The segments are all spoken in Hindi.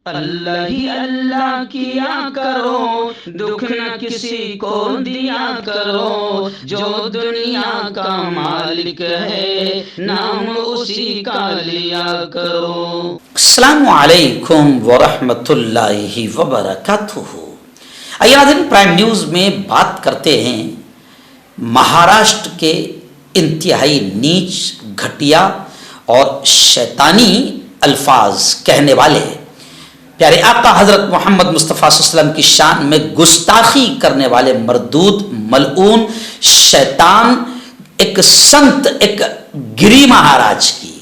अल्लाह ही अल्लाह किया करो, दुख न किसी को दिया करो, जो दुनिया का मालिक है नाम उसी का लिया करो। अस्सलामु अलैकुम वरहमतुल्लाहि वबरकातुहू। आइए नाज़रीन, प्राइम न्यूज़ में बात करते हैं महाराष्ट्र के इंतहाई नीच, घटिया और शैतानी अल्फाज कहने वाले प्यारे आका हज़रत मोहम्मद मुस्तफ़ा सल्लल्लाहु अलैहि वसल्लम की शान में गुस्ताखी करने वाले मरदूद, मलऊन, शैतान एक संत, एक गिरी महाराज की,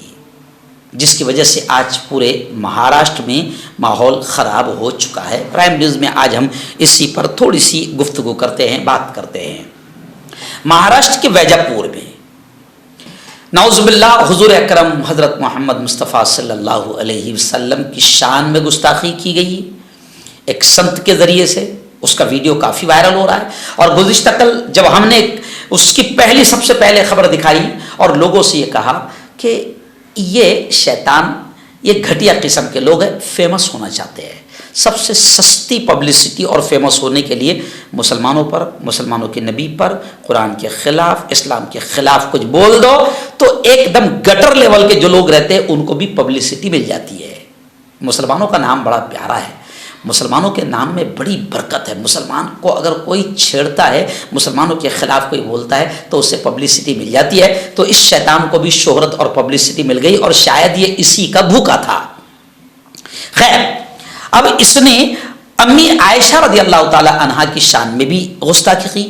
जिसकी वजह से आज पूरे महाराष्ट्र में माहौल ख़राब हो चुका है। प्राइम न्यूज़ में आज हम इसी पर थोड़ी सी गुफ्तगू करते हैं, बात करते हैं। महाराष्ट्र के वैजापुर में नाउज़ुबिल्लाह हुज़ूर अकरम हज़रत मोहम्मद मुस्तफ़ा सल्लल्लाहु अलैहि वसल्लम की शान में गुस्ताखी की गई एक संत के ज़रिए से। उसका वीडियो काफ़ी वायरल हो रहा है और गुज़िश्ता कल जब हमने उसकी सबसे पहले खबर दिखाई और लोगों से ये कहा कि ये शैतान, ये घटिया किस्म के लोग हैं, फेमस होना चाहते हैं, सबसे सस्ती पब्लिसिटी और फेमस होने के लिए मुसलमानों पर, मुसलमानों के नबी पर, कुरान के ख़िलाफ़, इस्लाम के ख़िलाफ़ कुछ बोल दो तो एकदम गटर लेवल के जो लोग रहते हैं उनको भी पब्लिसिटी मिल जाती है। मुसलमानों का नाम बड़ा प्यारा है, मुसलमानों के नाम में बड़ी बरकत है। मुसलमान को अगर कोई छेड़ता है, मुसलमानों के ख़िलाफ़ कोई बोलता है तो उससे पब्लिसिटी मिल जाती है। तो इस शैतान को भी शोहरत और पब्लिसिटी मिल गई और शायद ये इसी का भूखा था। खैर, अब इसने अम्मी आयशा रज़ी अल्लाह ताला अन्हा की शान में भी गुस्ताखी की,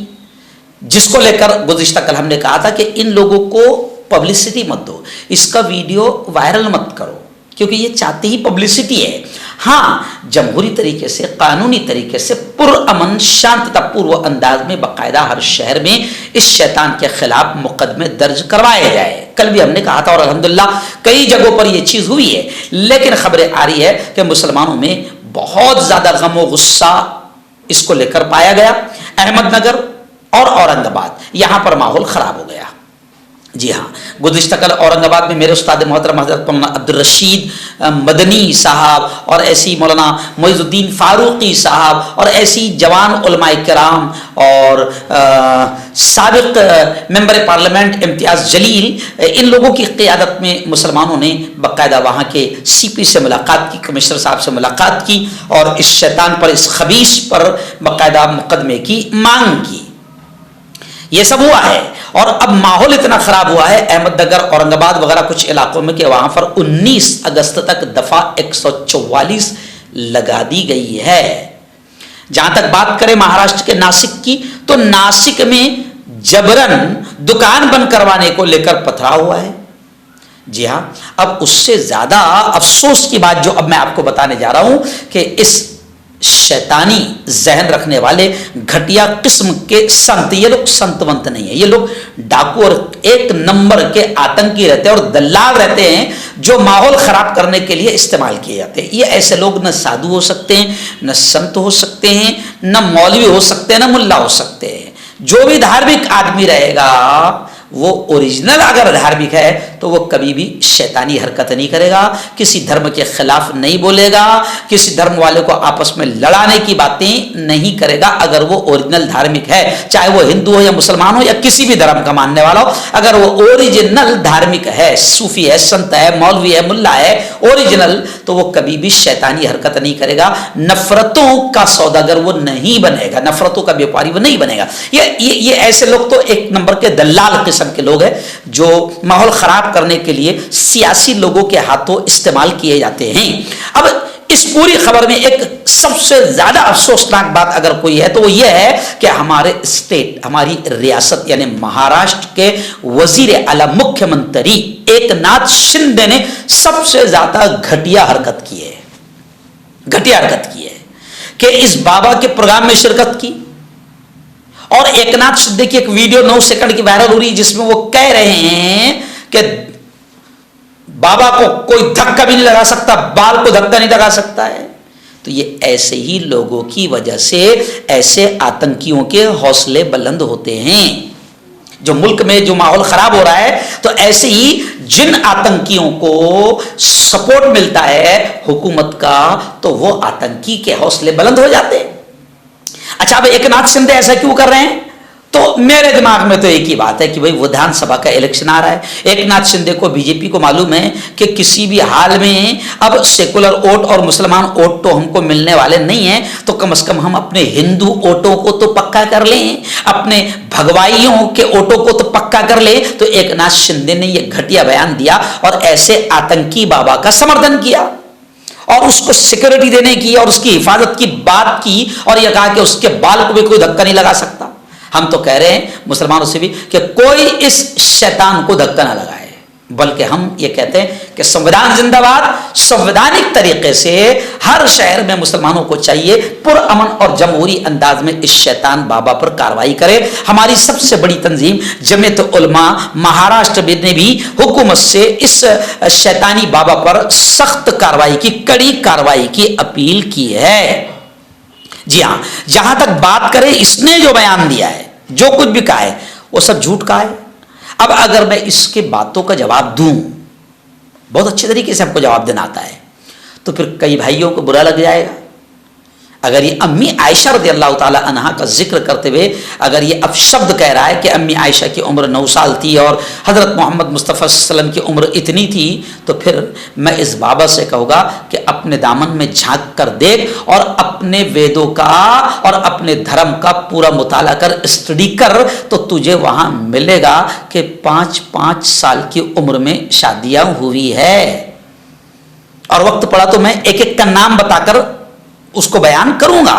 जिसको लेकर गुज़िश्ता कल हमने कहा था कि इन लोगों को पब्लिसिटी मत दो, इसका वीडियो वायरल मत करो, क्योंकि ये चाहते ही पब्लिसिटी है। हाँ, जमहूरी तरीके से, कानूनी तरीके से, पुरअमन शांततापूर्व अंदाज में बाकायदा हर शहर में इस शैतान के खिलाफ मुकदमे दर्ज करवाए जाए। कल भी हमने कहा था और अल्हम्दुलिल्लाह कई जगहों पर यह चीज़ हुई है। लेकिन खबरें आ रही है कि मुसलमानों में बहुत ज़्यादा गम व गुस्सा इसको लेकर पाया गया। अहमदनगर और औरंगाबाद, यहाँ पर माहौल ख़राब हो गया। जी हाँ, गुज़िश्ता कल औरंगाबाद में मेरे उस्ताद मोहतरम हज़रत मौलाना अब्दुल रशीद मदनी साहब और ऐसी मौलाना मोइज़ुद्दीन फ़ारूक़ी साहब और ऐसी जवान उलमाए किराम और साबिक़ मेंबर पार्लियामेंट इम्तियाज़ जलील, इन लोगों की क़ियादत में मुसलमानों ने बाकायदा वहाँ के CP से मुलाकात की, कमिश्नर साहब से मुलाकात की और इस शैतान पर, इस खबीस पर बाकायदा मुकदमे की मांग की। ये सब हुआ है और अब माहौल इतना ख़राब हुआ है अहमदनगर, औरंगाबाद वगैरह कुछ इलाकों में कि वहाँ पर 19 अगस्त तक दफ़ा 144 लगा दी गई है। जहाँ तक बात करें महाराष्ट्र के नासिक की, तो नासिक में जबरन दुकान बंद करवाने को लेकर पथराव हुआ है। जी हाँ, अब उससे ज़्यादा अफसोस की बात जो अब मैं आपको बताने जा रहा हूँ कि इस शैतानी जहन रखने वाले घटिया किस्म के संत, ये लोग संतवंत नहीं है, ये लोग डाकू और एक नंबर के आतंकी रहते हैं और दल्लाल रहते हैं जो माहौल ख़राब करने के लिए इस्तेमाल किए जाते हैं। ये ऐसे लोग न साधु हो सकते हैं, न संत हो सकते हैं, न मौलवी हो सकते हैं, न मुल्ला हो सकते हैं। जो भी धार्मिक आदमी रहेगा वो ओरिजिनल अगर धार्मिक है तो वो कभी भी शैतानी हरकत नहीं करेगा, किसी धर्म के खिलाफ नहीं बोलेगा, किसी धर्म वाले को आपस में लड़ाने की बातें नहीं करेगा। अगर वो ओरिजिनल धार्मिक है, चाहे वो हिंदू हो या मुसलमान हो या किसी भी धर्म का मानने वाला हो, अगर वो ओरिजिनल धार्मिक है, सूफी है, संत है, मौलवी है, मुल्ला है, ओरिजिनल, तो वो कभी भी शैतानी हरकत नहीं करेगा। नफरतों का सौदागर वो नहीं बनेगा, नफरतों का व्यापारी वो नहीं बनेगा। ये ऐसे लोग तो एक नंबर के दल्लाल के लोग हैं जो माहौल खराब करने के लिए सियासी लोगों के हाथों इस्तेमाल किए जाते हैं। अब इस पूरी खबर में एक सबसे ज्यादा अफसोसनाक बात अगर कोई है तो वो ये है कि हमारे स्टेट, हमारी रियासत यानी महाराष्ट्र के वजीर आला, मुख्यमंत्री एकनाथ शिंदे ने सबसे ज्यादा घटिया हरकत की है, घटिया हरकत की है कि इस बाबा के प्रोग्राम में शिरकत की। और एकनाथ शिंदे की एक वीडियो 9 सेकंड की वायरल हो रही है जिसमें वो कह रहे हैं कि बाबा को कोई धक्का भी नहीं लगा सकता, बाल को धक्का नहीं लगा सकता है। तो ये ऐसे ही लोगों की वजह से ऐसे आतंकियों के हौसले बुलंद होते हैं। जो मुल्क में जो माहौल खराब हो रहा है, तो ऐसे ही जिन आतंकियों को सपोर्ट मिलता है हुकूमत का, तो वो आतंकी के हौसले बुलंद हो जाते हैं। अच्छा, अब एकनाथ शिंदे ऐसा क्यों कर रहे हैं? तो मेरे दिमाग में तो एक ही बात है कि भाई विधानसभा का इलेक्शन आ रहा है। एकनाथ शिंदे को, बीजेपी को मालूम है कि किसी भी हाल में अब सेकुलर वोट और मुसलमान वोट तो हमको मिलने वाले नहीं है, तो कम से कम हम अपने हिंदू वोटों को तो पक्का कर लें, अपने भगवाइयों के वोटों को तो पक्का कर लें। तो एकनाथ शिंदे ने यह घटिया बयान दिया और ऐसे आतंकी बाबा का समर्थन किया और उसको सिक्योरिटी देने की और उसकी हिफाजत की बात की और यह कहा कि उसके बाल को भी कोई धक्का नहीं लगा सकता। हम तो कह रहे हैं मुसलमानों से भी कि कोई इस शैतान को धक्का ना लगाए, बल्कि हम ये कहते हैं कि संविधान जिंदाबाद। संवैधानिक तरीके से हर शहर में मुसलमानों को चाहिए पुरअमन और जमहूरी अंदाज में इस शैतान बाबा पर कार्रवाई करे। हमारी सबसे बड़ी तंजीम जमीयत उलमा महाराष्ट्र ने भी हुकूमत से इस शैतानी बाबा पर सख्त कार्रवाई की, कड़ी कार्रवाई की अपील की है। जी हाँ, जहां तक बात करें, इसने जो बयान दिया है, जो कुछ भी कहा है, वो सब झूठ का है। अब अगर मैं इसके बातों का जवाब दूं, बहुत अच्छे तरीके से हमको जवाब देना आता है, तो फिर कई भाइयों को बुरा लग जाएगा। अगर ये अम्मी आयशा रज़ियल्लाहु ताला अन्हा का जिक्र करते हुए अगर ये अपशब्द कह रहा है कि अम्मी आयशा की उम्र 9 साल थी और हज़रत मोहम्मद मुस्तफ़ा सल्लल्लाहु अलैहि वसल्लम की उम्र इतनी थी, तो फिर मैं इस बाबा से कहूँगा कि अपने दामन में झांक कर देख और अपने वेदों का और अपने धर्म का पूरा मुताला कर, स्टडी कर, तो तुझे वहाँ मिलेगा कि 5-5 साल की उम्र में शादियाँ हुई है। और वक्त पड़ा तो मैं एक एक का नाम बताकर उसको बयान करूंगा।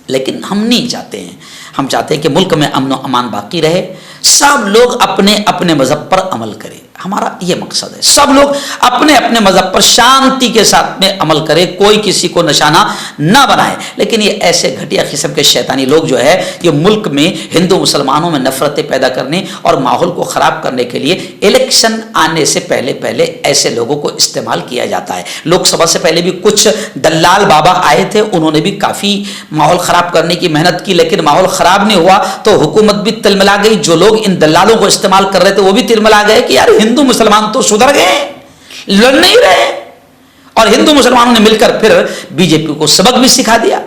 लेकिन हम नहीं चाहते हैं, हम चाहते हैं कि मुल्क में अमन और अमान बाकी रहे, सब लोग अपने अपने मजहब पर अमल करें। हमारा ये मकसद है, सब लोग अपने अपने मजहब पर शांति के साथ में अमल करें, कोई किसी को निशाना ना बनाए। लेकिन ये ऐसे घटिया किस्म के शैतानी लोग जो है, ये मुल्क में हिंदू मुसलमानों में नफरतें पैदा करने और माहौल को ख़राब करने के लिए इलेक्शन आने से पहले पहले ऐसे लोगों को इस्तेमाल किया जाता है। लोकसभा से पहले भी कुछ दल्लाल बाबा आए थे, उन्होंने भी काफ़ी माहौल ख़राब करने की मेहनत की, लेकिन माहौल ख़राब नहीं हुआ तो हुकूमत भी तिलमिला गई। जो लोग इन दल्लालों को इस्तेमाल कर रहे थे वो भी तिलमिला गए कि यार हिंदू मुसलमान तो सुधर गए, लड़ नहीं रहे। और हिंदू मुसलमानों ने मिलकर फिर बीजेपी को सबक भी सिखा दिया।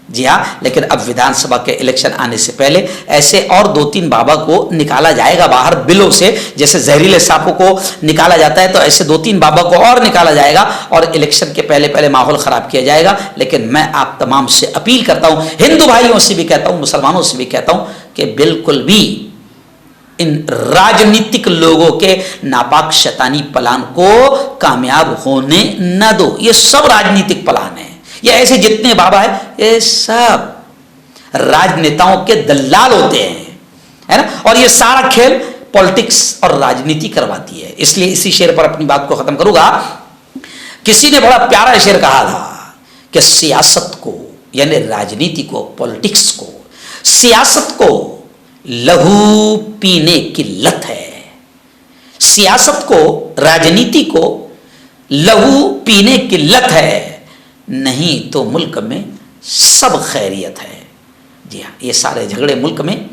जी हाँ, लेकिन अब विधानसभा के इलेक्शन आने से पहले ऐसे और 2-3 बाबा को निकाला जाएगा बाहर बिलों से, जैसे जहरीले सांपों को निकाला जाता है, तो ऐसे 2-3 बाबा को और निकाला जाएगा और इलेक्शन के पहले पहले माहौल खराब किया जाएगा। लेकिन मैं आप तमाम से अपील करता हूं, हिंदू भाइयों से भी कहता हूं, मुसलमानों से भी कहता हूं कि बिल्कुल भी इन राजनीतिक लोगों के नापाक शैतानी प्लान को कामयाब होने न दो। ये सब राजनीतिक प्लान है, ये ऐसे जितने बाबा है ये सब राजनेताओं के दल्लाल होते हैं, है ना। और ये सारा खेल पॉलिटिक्स और राजनीति करवाती है। इसलिए इसी शेर पर अपनी बात को खत्म करूंगा। किसी ने बड़ा प्यारा शेर कहा था कि सियासत को, यानी राजनीति को, पॉलिटिक्स को, सियासत को लहू पीने की लत है। सियासत को, राजनीति को लहू पीने की लत है, नहीं तो मुल्क में सब खैरियत है। जी हाँ, ये सारे झगड़े मुल्क में,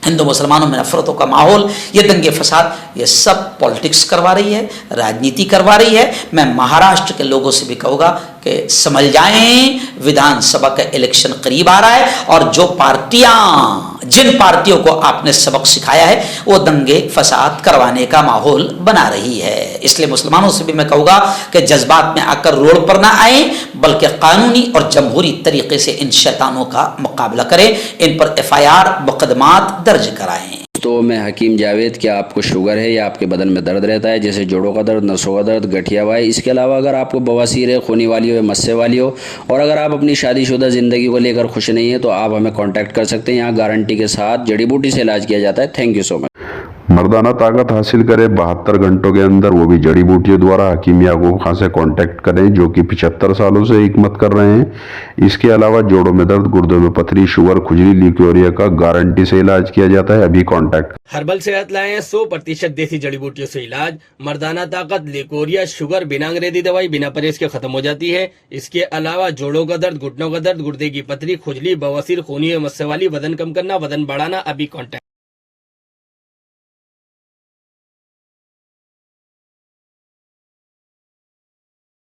हिंदू मुसलमानों में नफरतों का माहौल, ये दंगे फसाद, ये सब पॉलिटिक्स करवा रही है, राजनीति करवा रही है। मैं महाराष्ट्र के लोगों से भी कहूँगा कि समझ जाएं, विधानसभा का इलेक्शन करीब आ रहा है और जो पार्टियां, जिन पार्टियों को आपने सबक सिखाया है, वो दंगे फसाद करवाने का माहौल बना रही है। इसलिए मुसलमानों से भी मैं कहूँगा कि जज्बात में आकर रोड पर ना आए, बल्कि कानूनी और जमहूरी तरीके से इन शैतानों का मुकाबला करें, इन पर FIR मुकदमात दर्ज कराएं। तो मैं हकीम जावेद, क्या आपको शुगर है या आपके बदन में दर्द रहता है, जैसे जोड़ों का दर्द, नसों का दर्द, गठिया वाई? इसके अलावा अगर आपको बवासीर है, खूनी वाली हो या मस्से वाली हो, और अगर आप अपनी शादीशुदा ज़िंदगी को लेकर खुश नहीं है, तो आप हमें कांटेक्ट कर सकते हैं। यहाँ गारंटी के साथ जड़ी बूटी से इलाज किया जाता है। Thank you so much. मर्दाना ताकत हासिल करें 72 घंटों के अंदर, वो भी जड़ी बूटियों द्वारा। हकीम याकूब खान से कांटेक्ट करें, जो कि 75 सालों से हिकमत कर रहे हैं। इसके अलावा जोड़ों में दर्द, गुर्दों में पथरी, शुगर, खुजली, ल्यूकेरिया का गारंटी से इलाज किया जाता है। अभी कांटेक्ट। हर्बल सेहत लाए हैं 100% देसी जड़ी बूटियों से इलाज। मर्दाना ताकत, लिकोरिया, शुगर बिना अंग्रेजी दवाई, बिना परहेज के खत्म हो जाती है। इसके अलावा जोड़ों का दर्द, घुटनों का दर्द, गुर्दे की पथरी, खुजली, बवासीर, खूनी मस्से वाली, वजन कम करना, वजन बढ़ाना। अभी कांटेक्ट।